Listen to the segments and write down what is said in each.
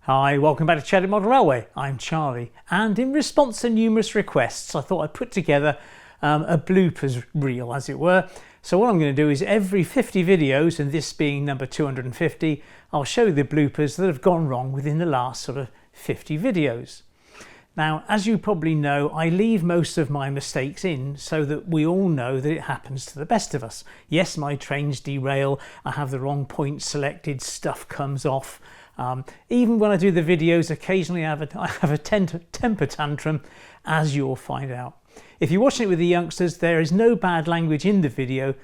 Hi, welcome back to Chadwick Model Railway. I'm Charlie, and in response to numerous requests, I thought I'd put together a bloopers reel, as it were. So what I'm going to do is every 50 videos, and this being number 250, I'll show you the bloopers that have gone wrong within the last sort of 50 videos. Now, as you probably know, I leave most of my mistakes in so that we all know that it happens to the best of us. Yes, my trains derail, I have the wrong point selected, stuff comes off. Even when I do the videos, occasionally I have a temper tantrum, as you'll find out. If you're watching it with the youngsters, there is no bad language in the video,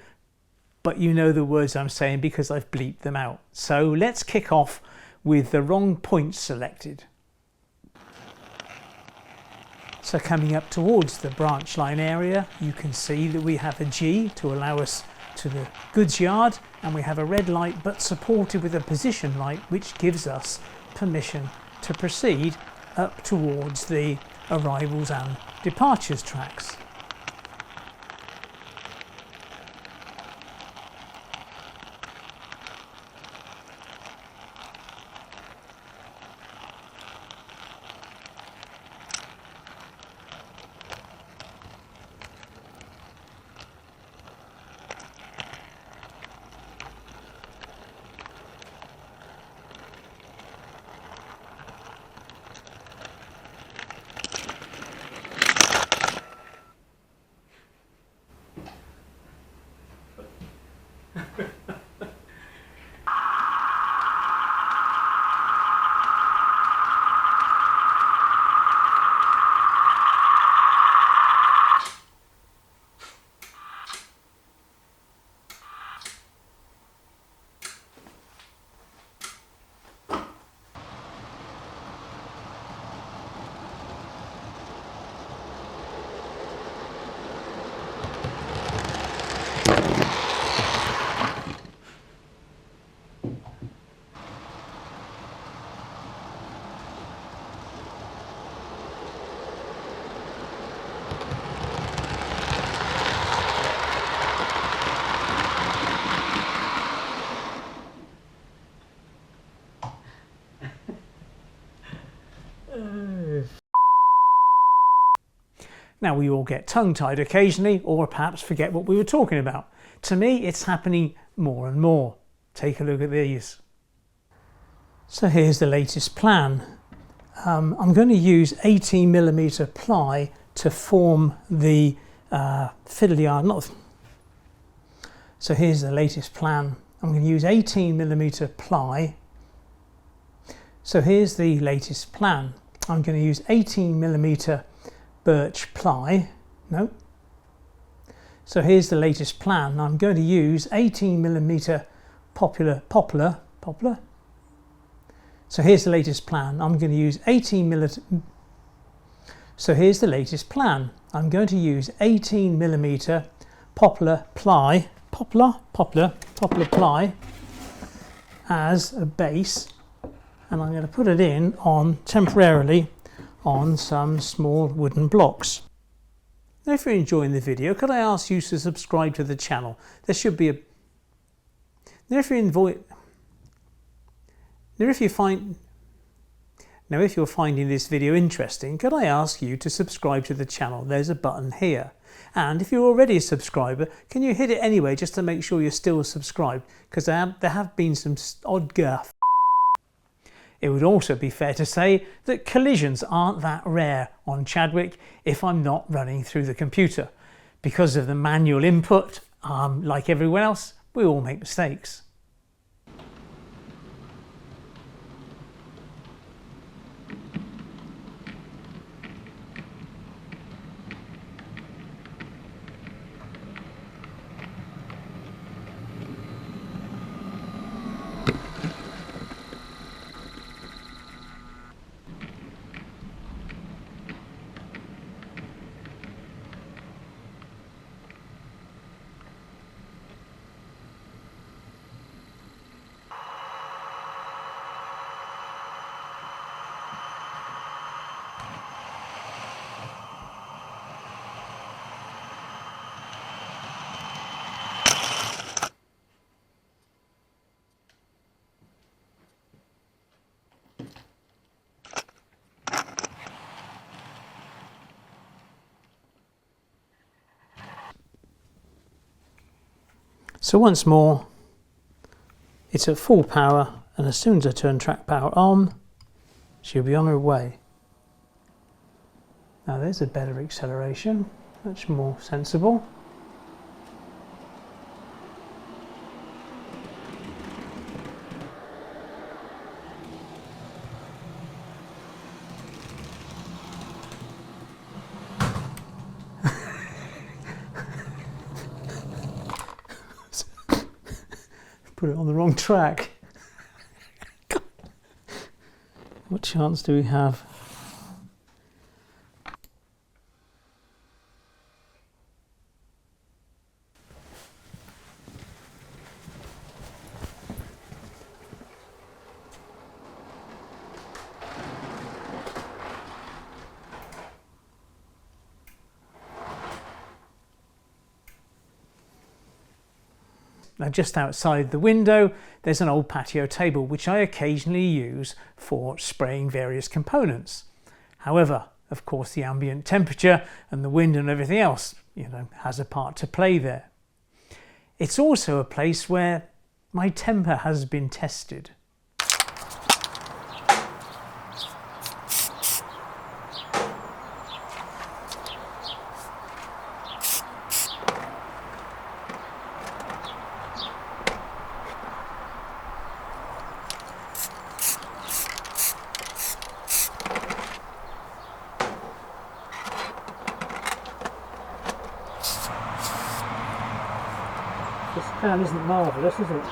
but you know the words I'm saying because I've bleeped them out. So let's kick off with the wrong point selected. So coming up towards the branch line area, you can see that we have a G to allow us to the goods yard, and we have a red light but supported with a position light which gives us permission to proceed up towards the arrivals and departures tracks. Now, we all get tongue-tied occasionally, or perhaps forget what we were talking about. To me, it's happening more and more. Take a look at these. So here's the latest plan. I'm going to use 18mm ply to form the fiddle yard. So here's the latest plan. I'm going to use 18mm ply. So here's the latest plan. I'm going to use 18mm birch ply. No. So here's the latest plan. I'm going to use 18mm poplar. So here's the latest plan. I'm going to use 18mm. So here's the latest plan. I'm going to use 18mm poplar ply as a base, and I'm going to put it in on temporarily on some small wooden blocks. Now, if you're enjoying the video, could I ask you to subscribe to the channel? There should be a... Now, if you're finding this video interesting, could I ask you to subscribe to the channel? There's a button here. And if you're already a subscriber, can you hit it anyway just to make sure you're still subscribed? Because there have been some odd guff. It would also be fair to say that collisions aren't that rare on Chadwick if I'm not running through the computer. Because of the manual input, like everyone else, we all make mistakes. So once more, it's at full power, and as soon as I turn track power on, she'll be on her way. Now there's a better acceleration, much more sensible. Put it on the wrong track. What chance do we have? Now just outside the window there's an old patio table which I occasionally use for spraying various components. However, of course the ambient temperature and the wind and everything else, has a part to play there. It's also a place where my temper has been tested. This pan isn't marvellous, is it?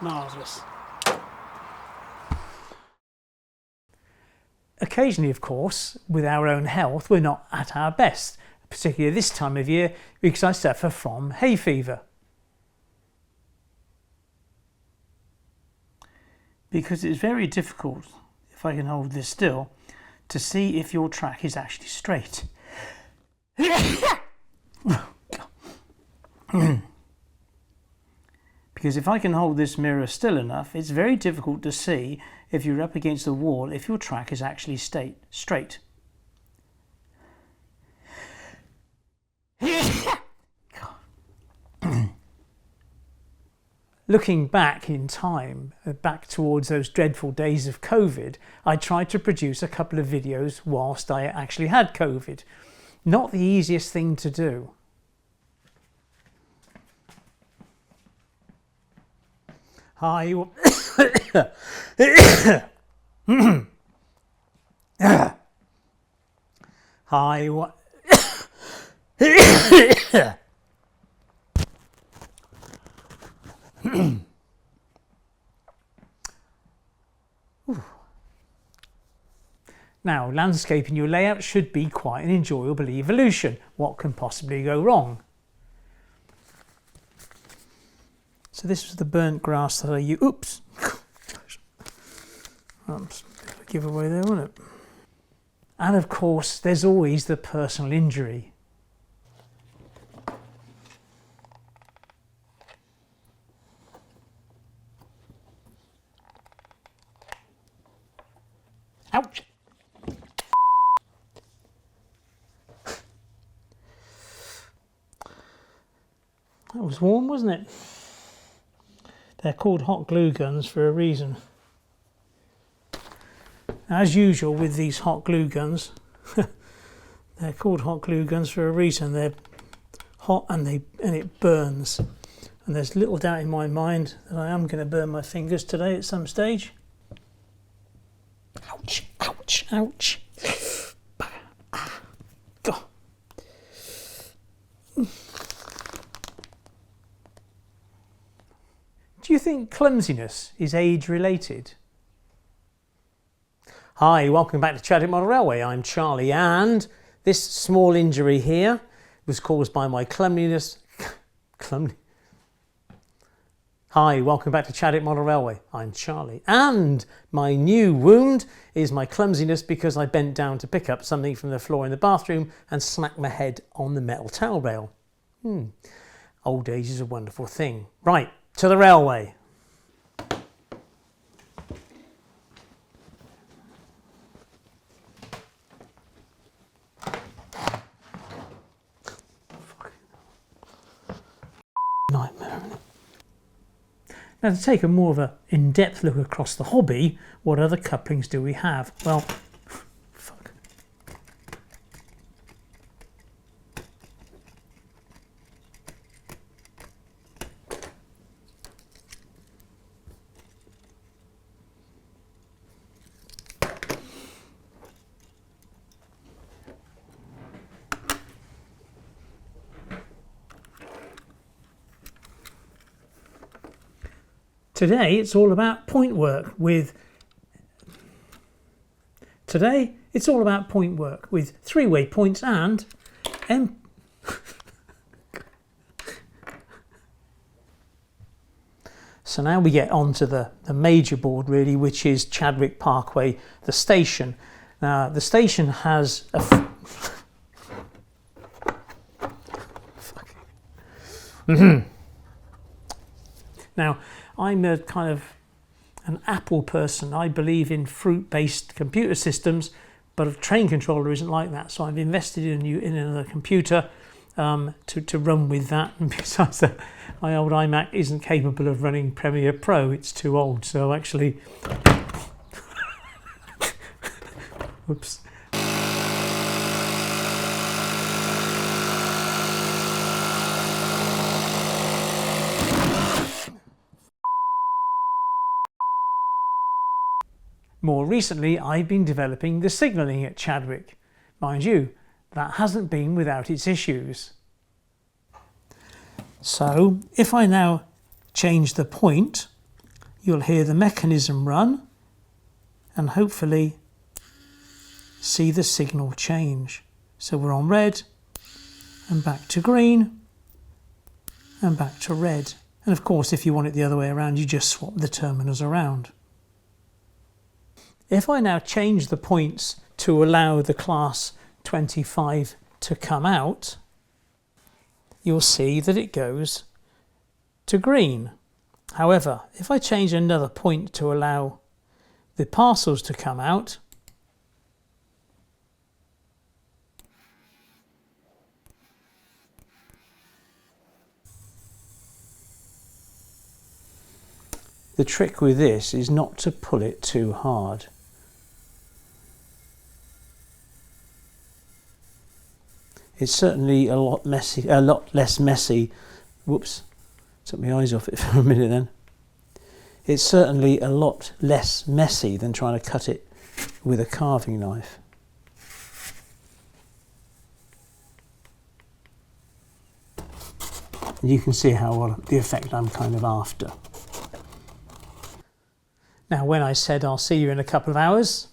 Marvellous. Occasionally, of course, with our own health, we're not at our best, particularly this time of year, because I suffer from hay fever. Because it's very difficult, if I can hold this still, to see if your track is actually straight. Because if I can hold this mirror still enough, it's very difficult to see if you're up against the wall if your track is actually straight. Looking back in time, back towards those dreadful days of COVID, I tried to produce a couple of videos whilst I actually had COVID. Not the easiest thing to do. Hi. Hi. Now, landscaping your layout should be quite an enjoyable evolution. What can possibly go wrong? So this was the burnt grass that I used. Oops! That's a giveaway there, wasn't it? And of course, there's always the personal injury. Ouch! That was warm, wasn't it? They're called hot glue guns for a reason. As usual with these hot glue guns, they're called hot glue guns for a reason. They're hot and it burns. And there's little doubt in my mind that I am going to burn my fingers today at some stage. Ouch, ouch, ouch. Do you think clumsiness is age related? Hi, welcome back to Chadwick Model Railway. I'm Charlie, and this small injury here was caused by my clumsiness. Hi, welcome back to Chadwick Model Railway. I'm Charlie, and my new wound is my clumsiness because I bent down to pick up something from the floor in the bathroom and smacked my head on the metal towel rail. old days is a wonderful thing. Right, to the railway. Nightmare, isn't it? Now, to take a more of an in-depth look across the hobby, what other couplings do we have? Well, fuck. Today it's all about point work with three-way points and So now we get on to the major board really, which is Chadwick Parkway, the station. Now the station has a Now, I'm a kind of an Apple person. I believe in fruit-based computer systems, but a train controller isn't like that. So I've invested in another computer to run with that. And besides that, my old iMac isn't capable of running Premiere Pro. It's too old. So actually, whoops. More recently, I've been developing the signalling at Chadwick. Mind you, that hasn't been without its issues. So, if I now change the point, you'll hear the mechanism run and hopefully see the signal change. So we're on red and back to green and back to red. And of course, if you want it the other way around, you just swap the terminals around. If I now change the points to allow the class 25 to come out, you'll see that it goes to green. However, if I change another point to allow the parcels to come out, the trick with this is not to pull it too hard. It's certainly a lot less messy. Whoops, took my eyes off it for a minute then. It's certainly a lot less messy than trying to cut it with a carving knife. And you can see how the effect I'm kind of after. Now, when I said I'll see you in a couple of hours,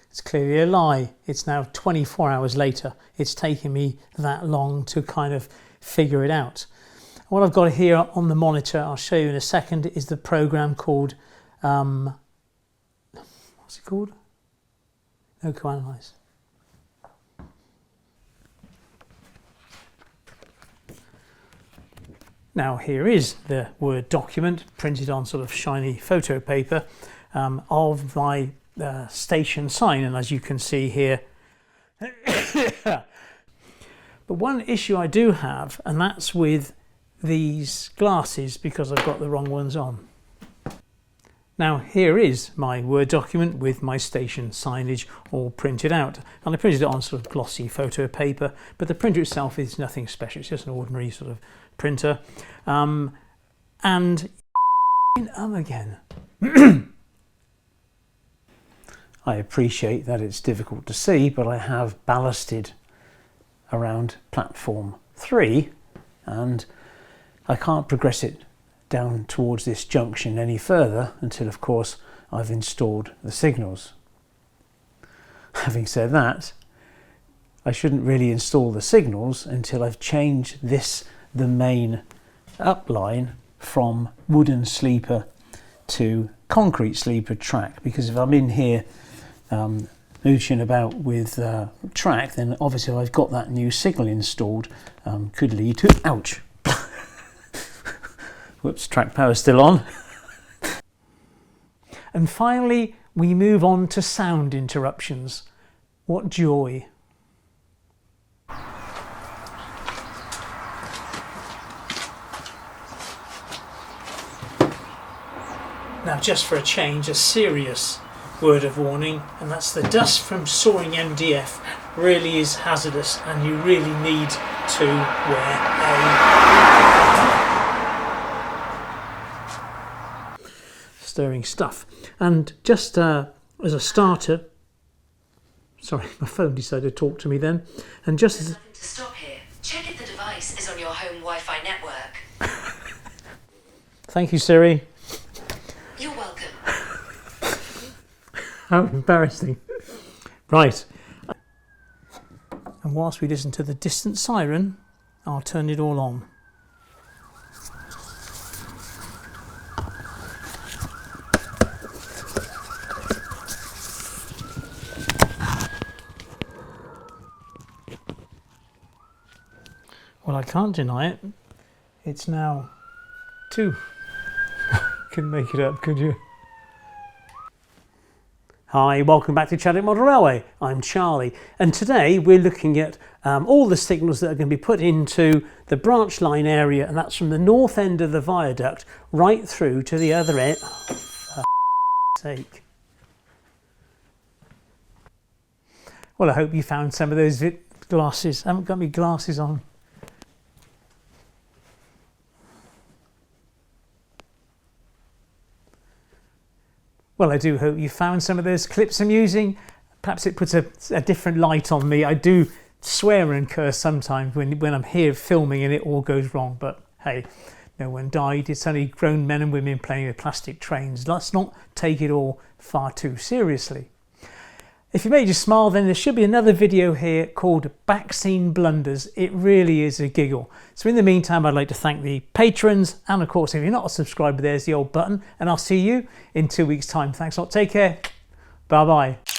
it's clearly a lie. It's now 24 hours later. It's taken me that long to kind of figure it out. What I've got here on the monitor, I'll show you in a second, is the program called, what's it called? OcoAnalyze. Now here is the Word document printed on sort of shiny photo paper of my station sign, and as you can see here. But one issue I do have, and that's with these glasses, because I've got the wrong ones on. Now here is my Word document with my station signage all printed out, and I printed it on sort of glossy photo paper, but the printer itself is nothing special. It's just an ordinary sort of printer, and again. I appreciate that it's difficult to see, but I have ballasted around platform 3 and I can't progress it down towards this junction any further until, of course, I've installed the signals. Having said that, I shouldn't really install the signals until I've changed the main upline from wooden sleeper to concrete sleeper track, because if I'm in here mooching about with track, then obviously I've got that new signal installed, could lead to, ouch, Whoops, track power still on. And finally, we move on to sound interruptions. What joy. Now, just for a change, a serious word of warning, and that's the dust from sawing MDF really is hazardous, and you really need to wear a stirring stuff. And just as a starter, sorry, my phone decided to talk to me then, and just as to stop here, check if the device is on your home Wi-Fi network. Thank you, Siri. You're welcome. How embarrassing. Right. And whilst we listen to the distant siren, I'll turn it all on. Well, I can't deny it. It's now 2. Couldn't make it up, could you? Hi, welcome back to Chadwick Model Railway. I'm Charlie, and today we're looking at all the signals that are going to be put into the branch line area, and that's from the north end of the viaduct right through to the other end. Oh, for sake. Well, I hope you found some of those glasses. I haven't got my glasses on. Well, I do hope you found some of those clips I'm using. Perhaps it puts a different light on me. I do swear and curse sometimes when I'm here filming and it all goes wrong. But hey, no one died. It's only grown men and women playing with plastic trains. Let's not take it all far too seriously. If you made you smile, then there should be another video here called Backscene Blunders. It really is a giggle. So in the meantime, I'd like to thank the patrons. And of course, if you're not a subscriber, there's the old button. And I'll see you in 2 weeks' time. Thanks a lot. Take care. Bye-bye.